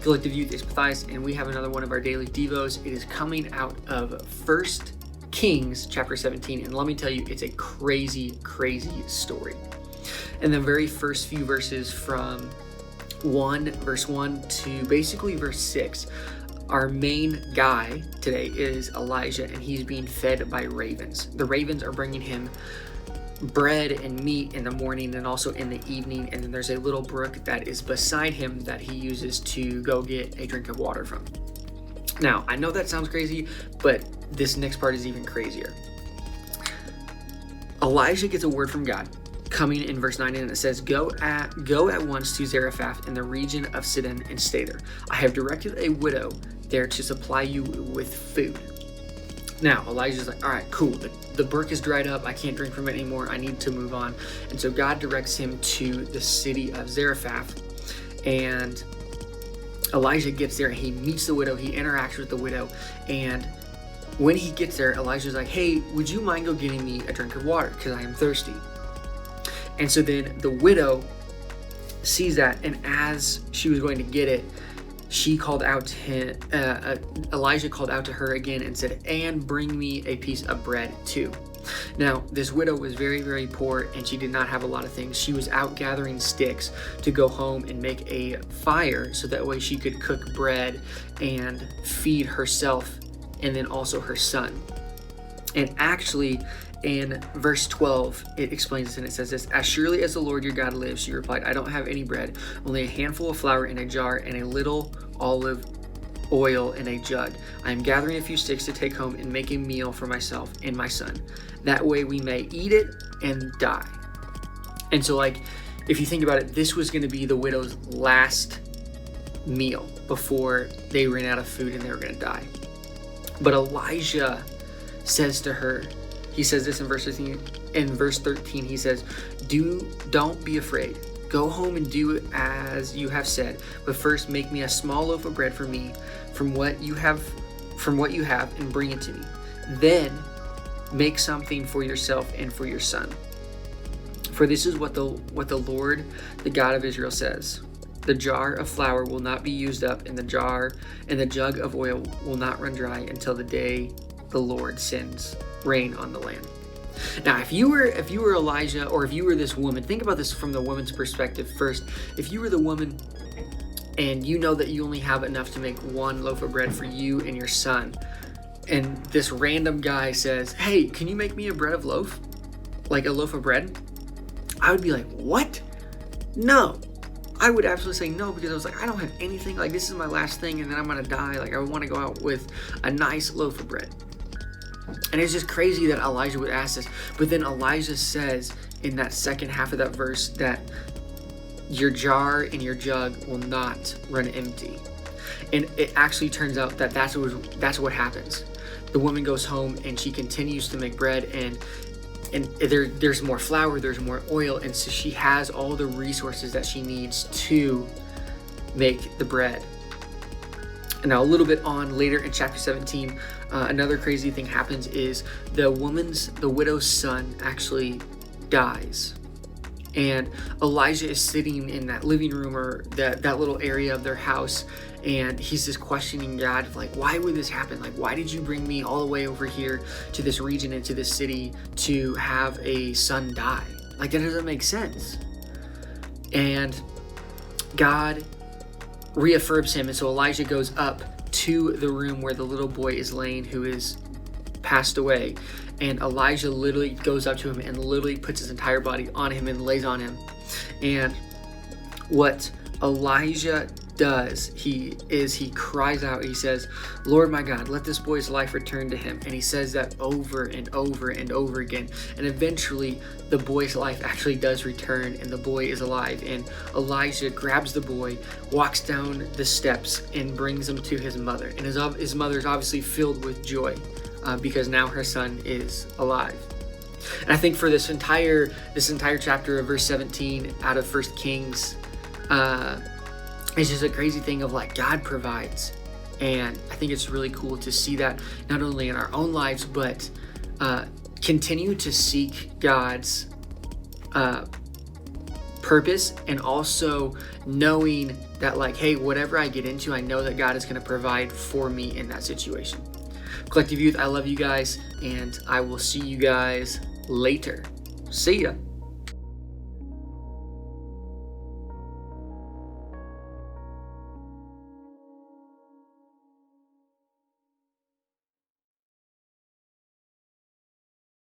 Collective Youth is Matthias, and we have another one of our daily Devos. It is coming out of 1 Kings chapter 17, and let me tell you, it's a crazy, crazy story. In the very first few verses from verse 1 to basically verse 6, our main guy today is Elijah, and he's being fed by ravens. The ravens are bringing him bread and meat in the morning and also in the evening, and then there's a little brook that is beside him that he uses to go get a drink of water from. Now, I know that sounds crazy, but this next part is even crazier. Elijah gets a word from God coming in verse 9, and it says, Go at once to Zarephath in the region of Sidon and stay there. I have directed a widow there to supply you with food. Now, Elijah's like, all right, cool. The brook is dried up. I can't drink from it anymore. I need to move on. And so God directs him to the city of Zarephath. And Elijah gets there. He meets the widow. He interacts with the widow. And when he gets there, Elijah's like, hey, would you mind go getting me a drink of water? Because I am thirsty. And so then the widow sees that. And as she was going to get it, she called out to him, Elijah called out to her again and said, and bring me a piece of bread too. Now, this widow was very, very poor, and she did not have a lot of things. She was out gathering sticks to go home and make a fire so that way she could cook bread and feed herself and then also her son. And actually, in verse 12, it explains this, and it says this: As surely as the Lord your God lives, she replied, I don't have any bread, only a handful of flour in a jar and a little olive oil in a jug. I am gathering a few sticks to take home and make a meal for myself and my son. That way we may eat it and die. And so, if you think about it, this was going to be the widow's last meal before they ran out of food and they were going to die. But Elijah says to her, he says this in verse 13, he says, don't be afraid. Go home and do as you have said, but first make me a small loaf of bread for me from what you have and bring it to me. Then make something for yourself and for your son. For this is what the Lord, the God of Israel says. The jar of flour will not be used up, and the jug of oil will not run dry until the day the Lord sends rain on the land. Now, if you were Elijah, or if you were this woman, think about this from the woman's perspective first. If you were the woman and you know that you only have enough to make one loaf of bread for you and your son, and this random guy says, hey, can you make me a loaf of bread? I would be like, what? No. I would absolutely say no, because I was like, I don't have anything. This is my last thing, and then I'm going to die. I want to go out with a nice loaf of bread. And it's just crazy that Elijah would ask this. But then Elijah says in that second half of that verse that your jar and your jug will not run empty. And it actually turns out that that's what happens. The woman goes home and she continues to make bread, and there's more flour, there's more oil, and so she has all the resources that she needs to make the bread. And now a little bit on later in chapter 17, another crazy thing happens is the widow's son actually dies. And Elijah is sitting in that living room, or that little area of their house, and he's just questioning God of why would this happen? Why did you bring me all the way over here to this region and to this city to have a son die? That doesn't make sense. And God reaffirms him, and so Elijah goes up to the room where the little boy is laying, who is passed away, and Elijah literally goes up to him and literally puts his entire body on him and lays on him. And what Elijah does, he cries out, he says, Lord my God, let this boy's life return to him. And he says that over and over and over again, and eventually the boy's life actually does return, and the boy is alive. And Elijah grabs the boy, walks down the steps, and brings him to his mother. And his mother is obviously filled with joy because now her son is alive. And I think for this entire chapter of verse 17 out of 1 Kings, it's just a crazy thing of God provides. And I think it's really cool to see that not only in our own lives, but continue to seek God's purpose, and also knowing that, like, hey, whatever I get into, I know that God is going to provide for me in that situation. Collective Youth, I love you guys, and I will see you guys later. See ya.